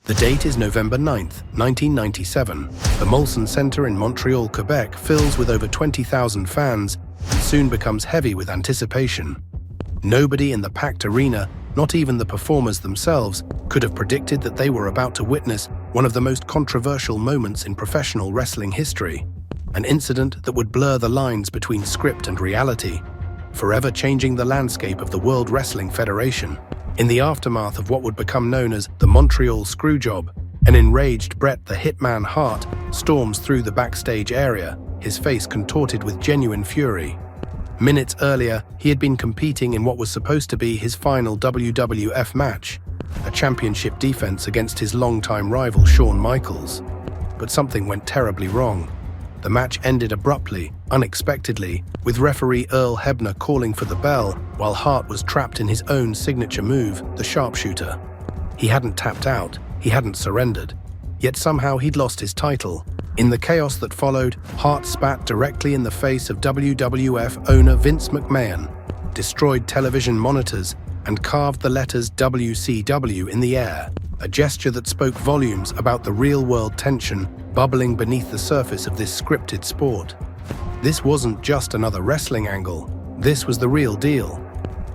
The date is November 9th, 1997. The Molson Centre in Montreal, Quebec fills with over 20,000 fans and soon becomes heavy with anticipation. Nobody in the packed arena, not even the performers themselves, could have predicted that they were about to witness one of the most controversial moments in professional wrestling history. An incident that would blur the lines between script and reality, forever changing the landscape of the World Wrestling Federation. In the aftermath of what would become known as the Montreal Screwjob, an enraged Bret the Hitman Hart storms through the backstage area, his face contorted with genuine fury. Minutes earlier, he had been competing in what was supposed to be his final WWF match, a championship defense against his longtime rival Shawn Michaels. But something went terribly wrong. The match ended abruptly, unexpectedly, with referee Earl Hebner calling for the bell while Hart was trapped in his own signature move, the Sharpshooter. He hadn't tapped out, he hadn't surrendered, yet somehow he'd lost his title. In the chaos that followed, Hart spat directly in the face of WWF owner Vince McMahon, destroyed television monitors, and carved the letters WCW in the air, a gesture that spoke volumes about the real-world tension bubbling beneath the surface of this scripted sport. This wasn't just another wrestling angle, this was the real deal.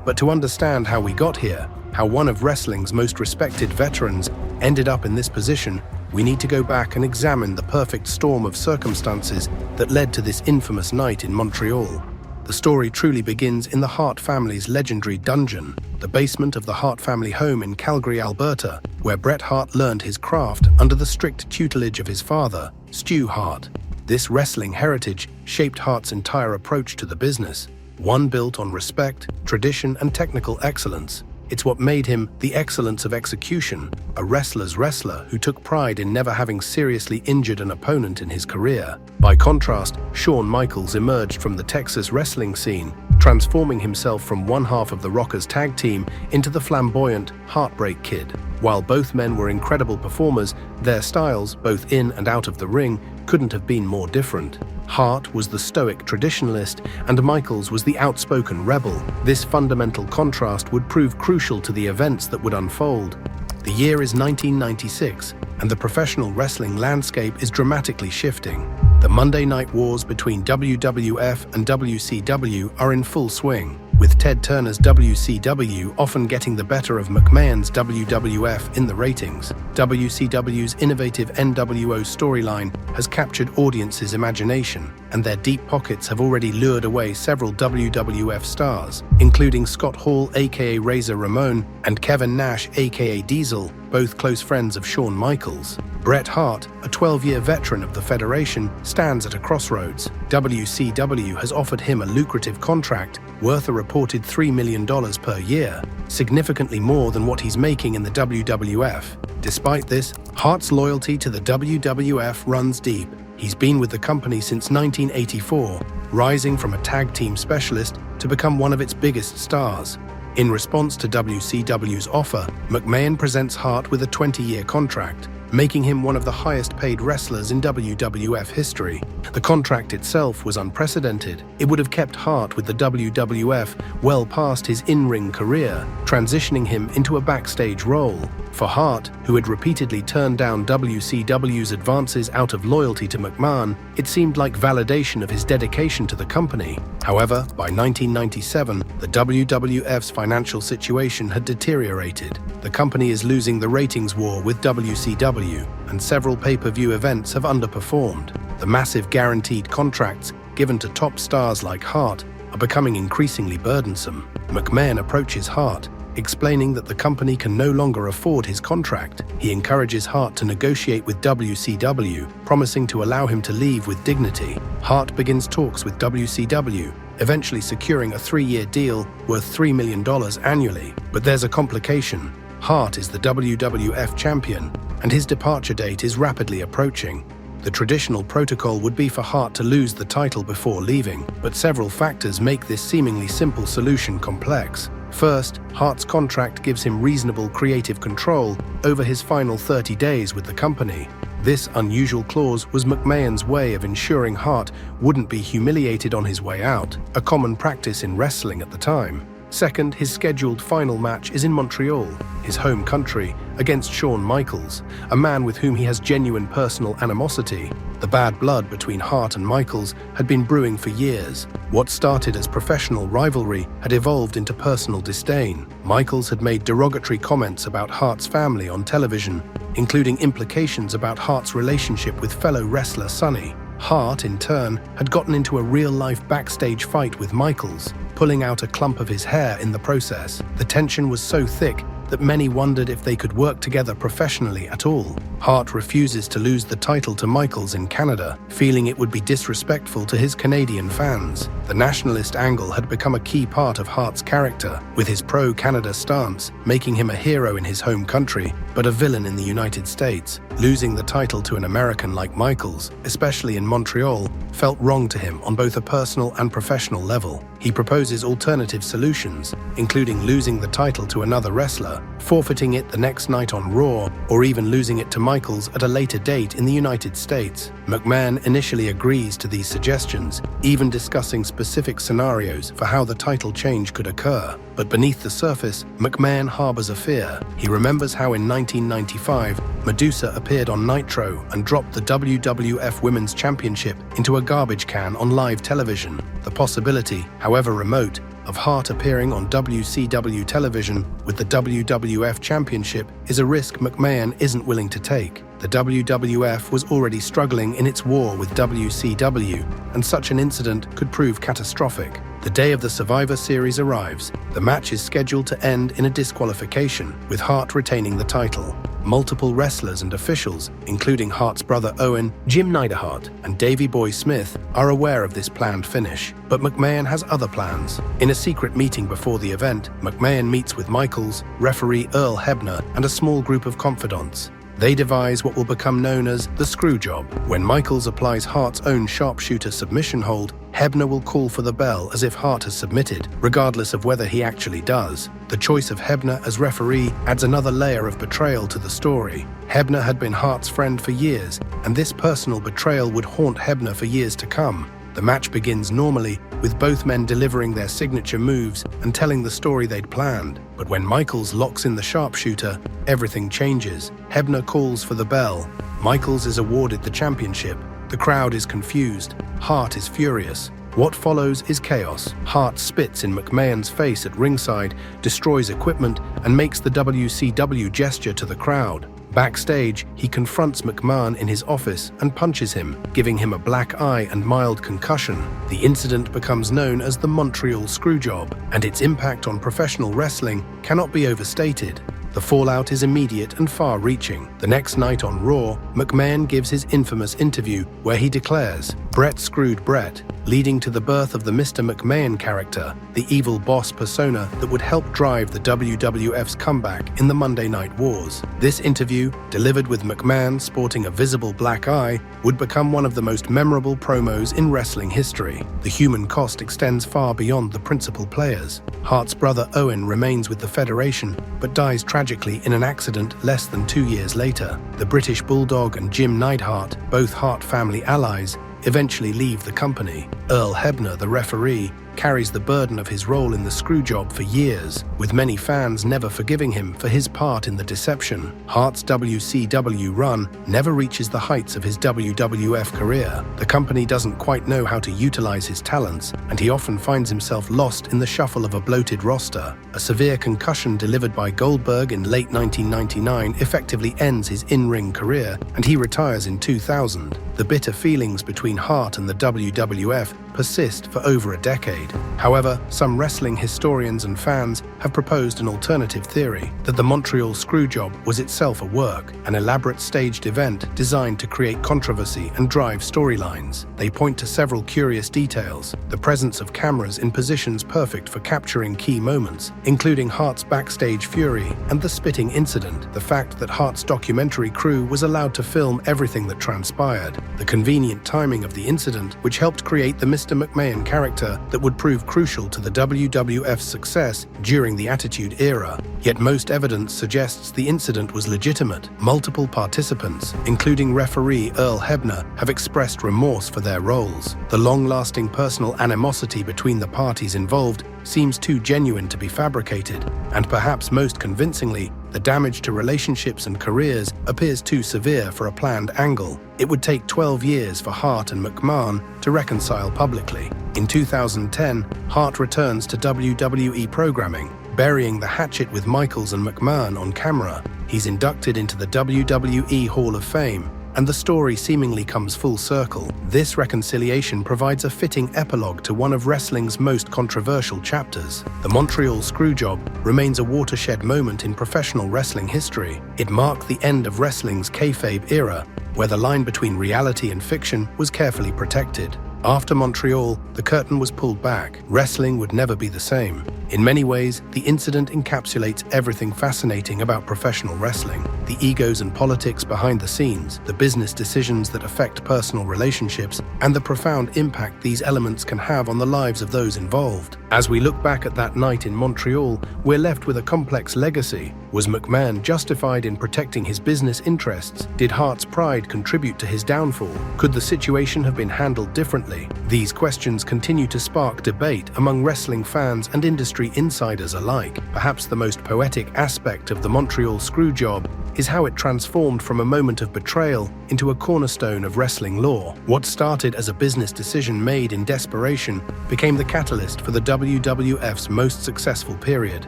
But to understand how we got here, how one of wrestling's most respected veterans ended up in this position, we need to go back and examine the perfect storm of circumstances that led to this infamous night in Montreal. The story truly begins in the Hart family's legendary dungeon, the basement of the Hart family home in Calgary, Alberta, where Bret Hart learned his craft under the strict tutelage of his father, Stu Hart. This wrestling heritage shaped Hart's entire approach to the business, one built on respect, tradition, and technical excellence. It's what made him the excellence of execution, a wrestler's wrestler who took pride in never having seriously injured an opponent in his career. By contrast, Shawn Michaels emerged from the Texas wrestling scene, transforming himself from one half of the Rockers tag team into the flamboyant Heartbreak Kid. While both men were incredible performers, their styles, both in and out of the ring, couldn't have been more different. Hart was the stoic traditionalist, and Michaels was the outspoken rebel. This fundamental contrast would prove crucial to the events that would unfold. The year is 1996, and the professional wrestling landscape is dramatically shifting. The Monday Night Wars between WWF and WCW are in full swing, with Ted Turner's WCW often getting the better of McMahon's WWF in the ratings. WCW's innovative NWO storyline has captured audiences' imagination, and their deep pockets have already lured away several WWF stars, including Scott Hall aka Razor Ramon and Kevin Nash aka Diesel, both close friends of Shawn Michaels. Bret Hart, a 12-year veteran of the Federation, stands at a crossroads. WCW has offered him a lucrative contract worth a reported $3 million per year, significantly more than what he's making in the WWF. Despite this, Hart's loyalty to the WWF runs deep. He's been with the company since 1984, rising from a tag team specialist to become one of its biggest stars. In response to WCW's offer, McMahon presents Hart with a 20-year contract, making him one of the highest-paid wrestlers in WWF history. The contract itself was unprecedented. It would have kept Hart with the WWF well past his in-ring career, transitioning him into a backstage role. For Hart, who had repeatedly turned down WCW's advances out of loyalty to McMahon, it seemed like validation of his dedication to the company. However, by 1997, the WWF's financial situation had deteriorated. The company is losing the ratings war with WCW, and several pay-per-view events have underperformed. The massive guaranteed contracts given to top stars like Hart are becoming increasingly burdensome. McMahon approaches Hart, explaining that the company can no longer afford his contract. He encourages Hart to negotiate with WCW, promising to allow him to leave with dignity. Hart begins talks with WCW, eventually securing a 3-year deal worth $3 million annually. But there's a complication. Hart is the WWF champion, and his departure date is rapidly approaching. The traditional protocol would be for Hart to lose the title before leaving, but several factors make this seemingly simple solution complex. First, Hart's contract gives him reasonable creative control over his final 30 days with the company. This unusual clause was McMahon's way of ensuring Hart wouldn't be humiliated on his way out, a common practice in wrestling at the time. Second, his scheduled final match is in Montreal, his home country, against Shawn Michaels, a man with whom he has genuine personal animosity. The bad blood between Hart and Michaels had been brewing for years. What started as professional rivalry had evolved into personal disdain. Michaels had made derogatory comments about Hart's family on television, including implications about Hart's relationship with fellow wrestler Sonny. Hart, in turn, had gotten into a real-life backstage fight with Michaels, pulling out a clump of his hair in the process. The tension was so thick that many wondered if they could work together professionally at all. Hart refuses to lose the title to Michaels in Canada, feeling it would be disrespectful to his Canadian fans. The nationalist angle had become a key part of Hart's character, with his pro-Canada stance making him a hero in his home country, but a villain in the United States. Losing the title to an American like Michaels, especially in Montreal, felt wrong to him on both a personal and professional level. He proposes alternative solutions, including losing the title to another wrestler, forfeiting it the next night on Raw, or even losing it to Michaels at a later date in the United States. McMahon initially agrees to these suggestions, even discussing specific scenarios for how the title change could occur. But beneath the surface, McMahon harbors a fear. He remembers how in 1995, Medusa appeared on Nitro and dropped the WWF Women's Championship into a garbage can on live television. The possibility, however remote, of Hart appearing on WCW television with the WWF Championship is a risk McMahon isn't willing to take. The WWF was already struggling in its war with WCW, and such an incident could prove catastrophic. The day of the Survivor Series arrives. The match is scheduled to end in a disqualification, with Hart retaining the title. Multiple wrestlers and officials, including Hart's brother Owen, Jim Neidhart, and Davey Boy Smith, are aware of this planned finish. But McMahon has other plans. In a secret meeting before the event, McMahon meets with Michaels, referee Earl Hebner, and a small group of confidants. They devise what will become known as the Screwjob. When Michaels applies Hart's own Sharpshooter submission hold, Hebner will call for the bell as if Hart has submitted, regardless of whether he actually does. The choice of Hebner as referee adds another layer of betrayal to the story. Hebner had been Hart's friend for years, and this personal betrayal would haunt Hebner for years to come. The match begins normally, with both men delivering their signature moves and telling the story they'd planned. But when Michaels locks in the Sharpshooter, everything changes. Hebner calls for the bell. Michaels is awarded the championship. The crowd is confused. Hart is furious. What follows is chaos. Hart spits in McMahon's face at ringside, destroys equipment, and makes the WCW gesture to the crowd. Backstage, he confronts McMahon in his office and punches him, giving him a black eye and mild concussion. The incident becomes known as the Montreal Screwjob, and its impact on professional wrestling cannot be overstated. The fallout is immediate and far-reaching. The next night on Raw, McMahon gives his infamous interview where he declares, "Bret screwed Bret," leading to the birth of the Mr. McMahon character, the evil boss persona that would help drive the WWF's comeback in the Monday Night Wars. This interview, delivered with McMahon sporting a visible black eye, would become one of the most memorable promos in wrestling history. The human cost extends far beyond the principal players. Hart's brother Owen remains with the Federation, but dies tragically in an accident less than 2 years later. The British Bulldog and Jim Neidhart, both Hart family allies, eventually leave the company. Earl Hebner, the referee, carries the burden of his role in the Screwjob for years, with many fans never forgiving him for his part in the deception. Hart's WCW run never reaches the heights of his WWF career. The company doesn't quite know how to utilize his talents, and he often finds himself lost in the shuffle of a bloated roster. A severe concussion delivered by Goldberg in late 1999 effectively ends his in-ring career, and he retires in 2000. The bitter feelings between Hart and the WWF persist for over a decade. However, some wrestling historians and fans have proposed an alternative theory, that the Montreal Screwjob was itself a work, an elaborate staged event designed to create controversy and drive storylines. They point to several curious details: the presence of cameras in positions perfect for capturing key moments, including Hart's backstage fury and the spitting incident, the fact that Hart's documentary crew was allowed to film everything that transpired, the convenient timing of the incident, which helped create the Mr. McMahon character that would prove crucial to the WWF's success during the Attitude Era. Yet most evidence suggests the incident was legitimate. Multiple participants, including referee Earl Hebner, have expressed remorse for their roles. The long-lasting personal animosity between the parties involved seems too genuine to be fabricated, and perhaps most convincingly, the damage to relationships and careers appears too severe for a planned angle. It would take 12 years for Hart and McMahon to reconcile publicly. In 2010, Hart returns to WWE programming, burying the hatchet with Michaels and McMahon on camera. He's inducted into the WWE Hall of Fame, and the story seemingly comes full circle. This reconciliation provides a fitting epilogue to one of wrestling's most controversial chapters. The Montreal Screwjob remains a watershed moment in professional wrestling history. It marked the end of wrestling's kayfabe era, where the line between reality and fiction was carefully protected. After Montreal, the curtain was pulled back. Wrestling would never be the same. In many ways, the incident encapsulates everything fascinating about professional wrestling: the egos and politics behind the scenes, the business decisions that affect personal relationships, and the profound impact these elements can have on the lives of those involved. As we look back at that night in Montreal, we're left with a complex legacy. Was McMahon justified in protecting his business interests? Did Hart's pride contribute to his downfall? Could the situation have been handled differently? These questions continue to spark debate among wrestling fans and industry insiders alike. Perhaps the most poetic aspect of the Montreal Screwjob is how it transformed from a moment of betrayal into a cornerstone of wrestling lore. What started as a business decision made in desperation became the catalyst for the WWF's most successful period.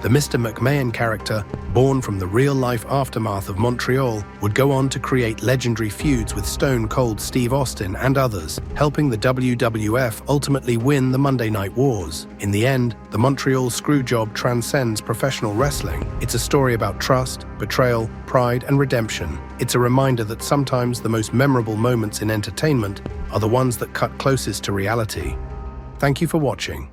The Mr. McMahon character, born from the real-life aftermath of Montreal, would go on to create legendary feuds with Stone Cold Steve Austin and others, helping the WWF ultimately win the Monday Night Wars. In the end, the Montreal Screwjob transcends professional wrestling. It's a story about trust, betrayal, pride, and redemption. It's a reminder that sometimes the most memorable moments in entertainment are the ones that cut closest to reality. Thank you for watching.